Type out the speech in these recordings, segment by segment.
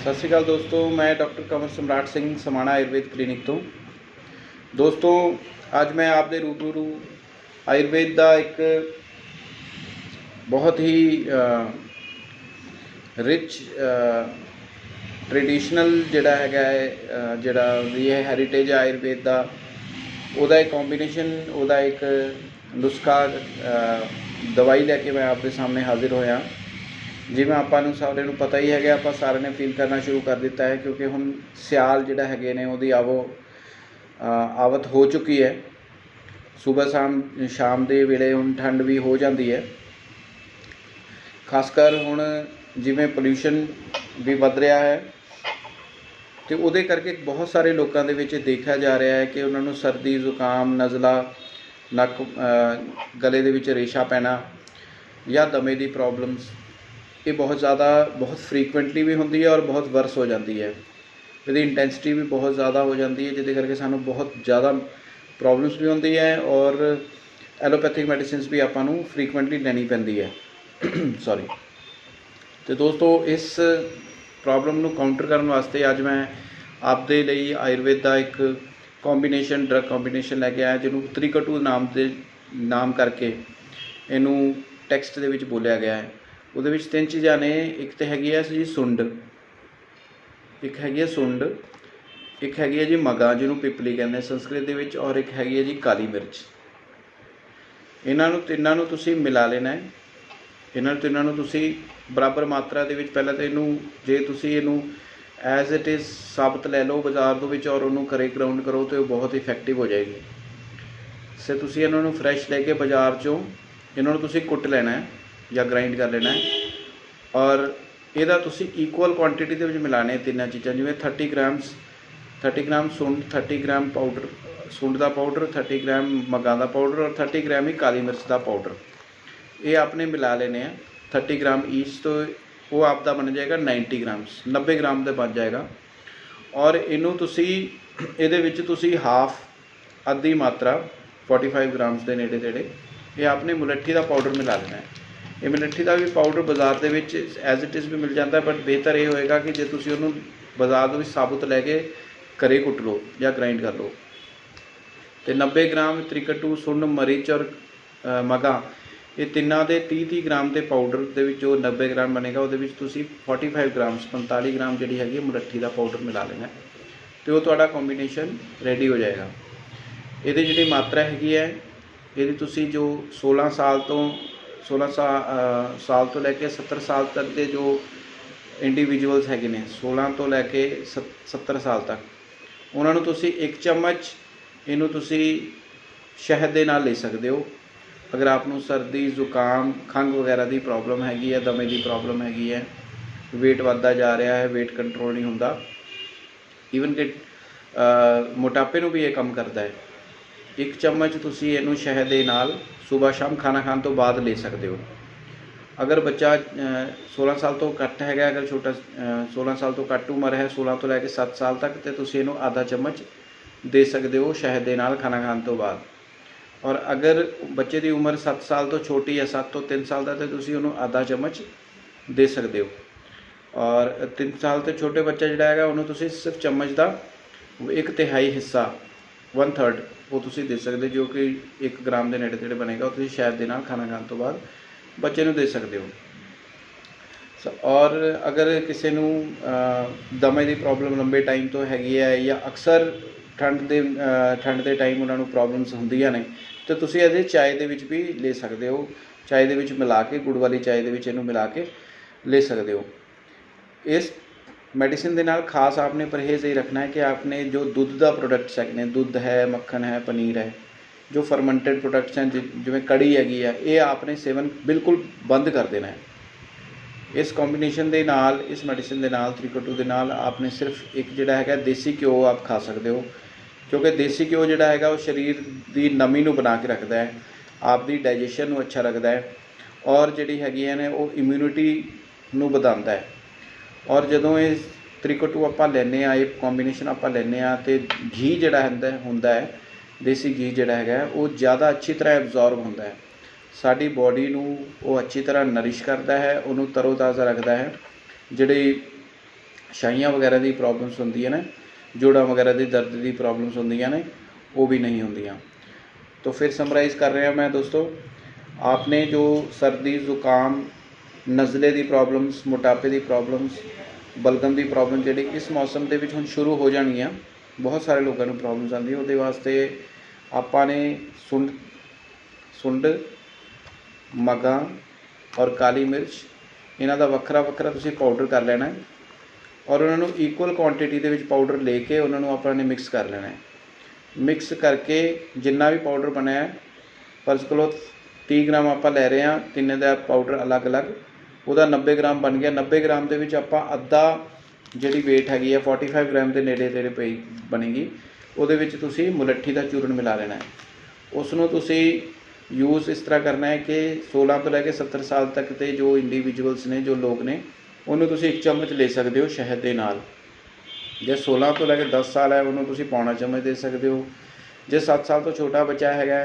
सत श्री अकाल दोस्तों, मैं डॉक्टर कंवर सम्राट सिंह समाणा आयुर्वेद क्लीनिक तो दोस्तों अज मैं आपके रूबरू आयुर्वेद का एक बहुत ही रिच ट्रेडिशनल जिहड़ा हैगा है जिहड़ा ये हैरीटेज है आयुर्वेद का ਉਹਦਾ एक कॉम्बीनेशन ਉਹਦਾ एक नुस्खा दवाई लैके मैं आपके सामने हाजिर होया। जिवें आपां नूं सारिਆਂ ਨੂੰ पता ही है, आप सारे ने फील करना शुरू कर दिता है क्योंकि हुण सियाल जिहड़ा हैगे ने उहदी आवत हो चुकी है। सुबह शाम के वेले हुण ठंड भी हो जाती है, खासकर हुण जिवें पोल्यूशन भी वध रहा है तो उहदे करके बहुत सारे लोगों के विच देखा जा रहा है कि उन्होंने सर्दी जुकाम नज़ला नक गले दे विच रेशा पैना या दमे की प्रॉब्लम्स ये बहुत ज़्यादा बहुत फ्रीकुएंटली भी होंदी है और बहुत वर्स हो जाती है। इसकी इंटेंसिटी भी बहुत ज़्यादा हो जाती है जिसके करके सानू बहुत ज़्यादा प्रॉब्लम्स भी होंदी है और एलोपैथिक मेडिसिन भी आपां नूं फ्रीकुएंटली लैनी पैंदी है। सॉरी। तो दोस्तों इस प्रॉब्लम नूं काउंटर करने वास्ते अज मैं आपदे लई आयुर्वेद का एक कॉम्बीनेशन ड्रग कॉम्बीनेशन लैके आया जिन्हों त्रिकटू नाम करके इनू टैक्सट दे विच बोलिया गया है। उहदे विच तीन चीज़ां ने, एक तो हैगी है जी सुंड, एक हैगी है सुंड, एक हैगी है जी मगा जिन्हों पिपली कहते हैं संस्कृत दे विच, और एक हैगी है जी काली मिर्च। इन्हों तिन्नां नूं तुसीं मिला लेना है। इन्होंने तिन्नां नूं तुसीं बराबर मात्रा दे विच पहले तो इनू जे तुसीं इनू एज इट इज़ साबत लै लो बाज़ार दे विच और उन्होंने घरे ग्राउंड करो तो बहुत इफेक्टिव हो जाएगी। से तुसीं इन्होंने फ्रैश लैके बाज़ार चों इन्होंने तुसीं कुट लेना है या ग्राइंड कर लेना है और इहदा तुसीं इक्वल क्वांटिटी दे विच मिलाने तीनों चीज़ां, जिवें 30 ग्राम सुंड, 30 ग्राम पाउडर सुंड का पाउडर, 30 ग्राम मगा का पाउडर और 30 ग्राम ही काली मिर्च का पाउडर, ये आपने मिला लेने हैं। 30 ग्राम ईच तो वो आपका बन जाएगा 90 ग्राम्स, 90 ग्राम का बन जाएगा। और इनू तुसी इहदे विच तुसी हाफ अद्धी मात्रा 45 ग्राम्स के नेड़े तेड़े ये आपने मुलट्ठी का पाउडर मिला लेना है। ये मुलट्ठी का भी पाउडर बाज़ार के विच एज इट इज़ भी मिल जाता है, बट बेहतर ये होएगा कि जो तुसी उन्होंने बाज़ार के साबुत लैके घरे कुट लो या ग्राइंड कर लो। तो 90 ग्राम त्रिकटू सुंड मरीच और मगा ये तिना के 30 ग्राम के पाउडर के जो 90 ग्राम बनेगा वो 45 ग्राम्स 45 ग्राम जी हैगी मुलट्ठी का पाउडर मिला लेना तो वो कॉम्बीनेशन रेडी हो जाएगा। ये जी मात्रा हैगी है ये जो 16 साल तो लैके 70 साल तक के जो इंडिविजुअल्स हैगे ने 16 तो लैके 70 साल तक उन्होंने तुसी 1 चम्मच इनू तुसी शहद के नाल ले सकते हो। अगर आपको सर्दी जुकाम खंघ वगैरह की प्रॉब्लम हैगी है, दमे की प्रॉब्लम हैगी है, वेट बढ़ता जा रहा है, वेट कंट्रोल नहीं होता, ईवन कि मोटापे को भी ये कम करता है। 1 चम्मच तुसी इनू शहद के नाल सुबह शाम खाना खाने तो बाद ले सकते हो। अगर बच्चा 16 साल तो घट है, अगर छोटा 16 साल तो घट उम्र है 16 तो लैके 7 साल तक तो तुसी इनू आधा चम्मच दे सकते हो शहद के नाल खाना खाने तो बाद। और अगर बच्चे की उम्र 7 साल तो छोटी है 7 तो 3 साल का तो तुसी उन्होंने आधा चम्मच दे सकते हो। और 3 साल तो छोटे बच्चा जिहड़ा है उन्होंने तुसी सिर्फ चम्मच का 1/3 हिस्सा 1/3 वो तुसी दे सकते, जो कि 1 ग्राम के नेड़े तेड़े बनेगा, तुसी शहद के नाल खाना खाने तो बाद बच्चे को दे सकते हो। और अगर किसी नूं दमे की प्रॉब्लम लंबे टाइम तो हैगी है या अक्सर ठंड के टाइम उन्होंने प्रॉब्लम्स होंदियां ने तो तुसी इहदे चाय दे विच भी ले सकते हो। चाय दे विच मिला के गुड़ वाली चाय दे विच इहनूं मिला के ले सकते हो। इस मेडिसिन के नाल खास आपने परहेज़ ये रखना है कि आपने जो दुध का प्रोडक्ट्स है, दुध है, मक्खन है, पनीर है, जो फरमेंटेड प्रोडक्ट्स हैं जिवें कड़ी हैगी है, ये आपने सेवन बिल्कुल बंद कर देना है। इस कॉम्बीनेशन के नाल इस मेडिसिन के नाल त्रिकटू के नाल आपने सिर्फ एक जिहड़ा हैगा देसी घ्यो आप खा सकते हो, क्योंकि देसी घ्यो जिहड़ा हैगा वो शरीर की नमी नूं बना के रखता है, आपकी डाइजेशन नूं अच्छा रखता है और जिहड़ी हैगी ने वो इम्यूनिटी नूं वधांदा है। और जदों ये त्रिकटू आपां लैंदे आ, ये कॉम्बीनेशन आपां लैंदे आ तो घी जिहड़ा हुंदा है देसी घी जिहड़ा हैगा वो ज़्यादा अच्छी तरह एब्जॉर्ब होंदा है, साडी बॉडी नूं वो अच्छी तरह नरिश करता है, उन्होंने तरोताज़ा रखता है। जिहड़ी ਛਾਈਆਂ ਵਗੈਰਾ ਦੀ ਪ੍ਰੋਬਲਮਸ ਹੁੰਦੀਆਂ ਨੇ, ਜੋੜਾਂ ਵਗੈਰਾ ਦੀ ਦਰਦ ਦੀ ਪ੍ਰੋਬਲਮਸ ਹੁੰਦੀਆਂ ਨੇ, ਉਹ भी नहीं ਹੁੰਦੀਆਂ। तो फिर समराइज़ कर रहा मैं दोस्तों, आपने जो सर्दी ज़ुकाम नज़ले की प्रॉब्लम्स, मोटापे की प्रॉब्लम्स, बलगम की प्रॉब्लम जी इस मौसम के हुण शुरू हो जाएगी, बहुत सारे लोगों को प्रॉब्लम्स आती, वो वास्ते आपने सुंड मगा और काली मिर्च इन्हां दा वखरा वखरा तुसीं पाउडर कर लेना है और उन्होंने ईक्वल क्वांटिटी के पाउडर लेके उन्होंने आपने मिक्स कर लेना है। मिक्स करके जिन्ना भी पाउडर बनया फर्ज करो 30 ग्राम आप लै रहे हैं, तिन्ने का पाउडर अलग अलग, वह 90 ग्राम बन गया। 90 ग्राम के आप अद्धा जी वेट हैगी है 45 ग्राम के नेड़े तेड़े पई बनेगी, वो मुलट्ठी का चूरन मिला लेना है। उसनों तुसी यूज़ इस तरह करना है कि 16 तो लैके 70 साल तक के जो इंडिविजुअल्स ने, जो लोग ने, उन्होंने तुसी 1 चम्मच ले सकते हो शहद के नाल। जे 16 तो लैके 10 साल है उन्होंने तुसी पौना चम्मच दे सकते हो। जे 7 साल तो छोटा बच्चा है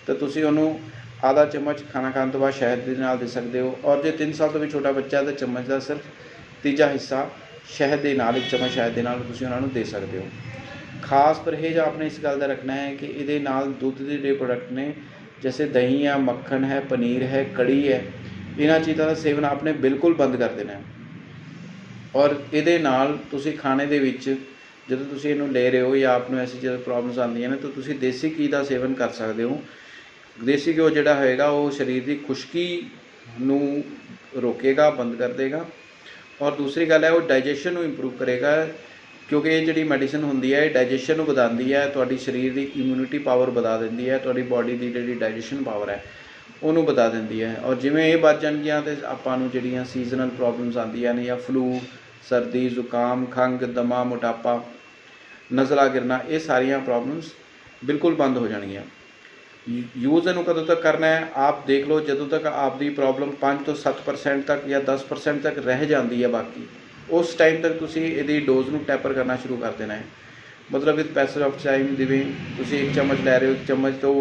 तो तुसी उन्होंने आधा चम्मच खाना खाने तो बाद शहद के नाल दे सकते हो। और जे 3 साल तो भी छोटा बच्चा तो चम्मच का सिर्फ तीजा हिस्सा शहद के नाल, 1 चम्मच शहद के नाल तुसी उन्होंने दे सकते हो। खास परहेज आपने इस गल का रखना है कि ये नाल दुध के जो प्रोडक्ट ने जैसे दही है, मक्खन है, पनीर है, कड़ी है, इन्हां चीज़ों का सेवन आपने बिल्कुल बंद कर देना है। और ये नाल तुसी खाने दे विच जदों तुसी इहनूं ले रहे हो या आपनूं ऐसी जो प्रॉब्लम्स आंदियां ने तो तुसी देसी घी का सेवन कर सकते हो। देसी घ्यो जिहड़ा होएगा वो शरीर की खुश्की नूं रोकेगा, बंद कर देगा। और दूसरी गल है वो डाइजेशन नूं इंप्रूव करेगा, क्योंकि ये जिहड़ी मैडिसिन हुंदी है डाइजेशन नूं वधांदी है, तुहाडी शरीर की इम्यूनिटी पावर वधा दिंदी है, तुहाडी बॉडी की जिहड़ी डाइजेशन पावर है उन्होंने वधा दिंदी है। और जिवें ये बच जाणगियां ते आपां नूं जिहड़ियां सीजनल प्रॉब्लम्स आंदियां ने या फ्लू, सर्दी, जुकाम, खंघ, दमा, मोटापा, नज़ला गिरना, ये सारिया प्रॉब्लम्स बिल्कुल बंद हो जाएंगियां। यूज़ इनू कदों तक करना है आप देख लो, जदों तक आपकी प्रॉब्लम 5 तो 7% तक या 10% तक रह जाती है, बाकी उस टाइम तक तुसी इहदी डोज नू टैपर करना शुरू कर देना है। मतलब विद पैसेज ऑफ टाइम जिवें तुसी 1 चम्मच लै रहे हो, 1 चम्मच तो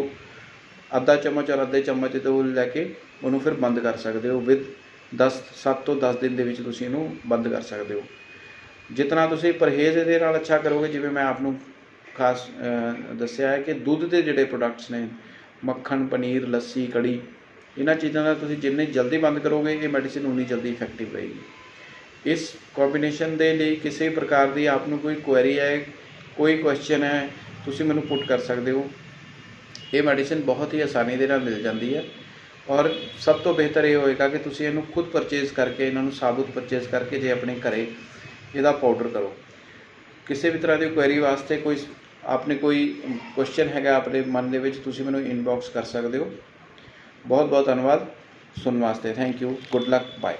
आधा चम्मच और अद्धे चम्मच तो लैके उन्होंने फिर बंद कर सकते हो। विद 7 तो 10 दिन के तुसी इहनूं बंद कर सकते हो। जितना तुसी परहेज इहदे नाल अच्छा करोगे, जिवें मैं आपनूं खास दस्सिया है कि दुध के जिहड़े प्रोडक्ट्स ने, मक्खन, पनीर, लस्सी, कड़ी, इन्हां चीज़ों का तुसी जिन्नी जल्दी बंद करोगे ये मेडिसिन उन्नी जल्दी इफेक्टिव रहेगी। इस कॉम्बीनेशन के लिए किसी प्रकार की आपनूं कोई क्वेरी है, कोई क्वेश्चन है, तुसी मैनूं पुट कर सकते हो। ये मेडिसिन बहुत ही आसानी के नाल मिल जाती है। और सब तो बेहतर ये होएगा कि तुसी इहनूं खुद परचेज़ करके, इन्हों साबुत परचेज़ करके जे अपने घरे इहदा पाउडर करो। किसी भी तरह की क्वेरी वास्ते कोई आपने कोई क्वेश्चन हैगा अपने मन दे विच, तुसी मैनूं इनबॉक्स कर सकते हो। बहुत बहुत धन्यवाद सुनने वास्ते। Thank you, good luck, bye.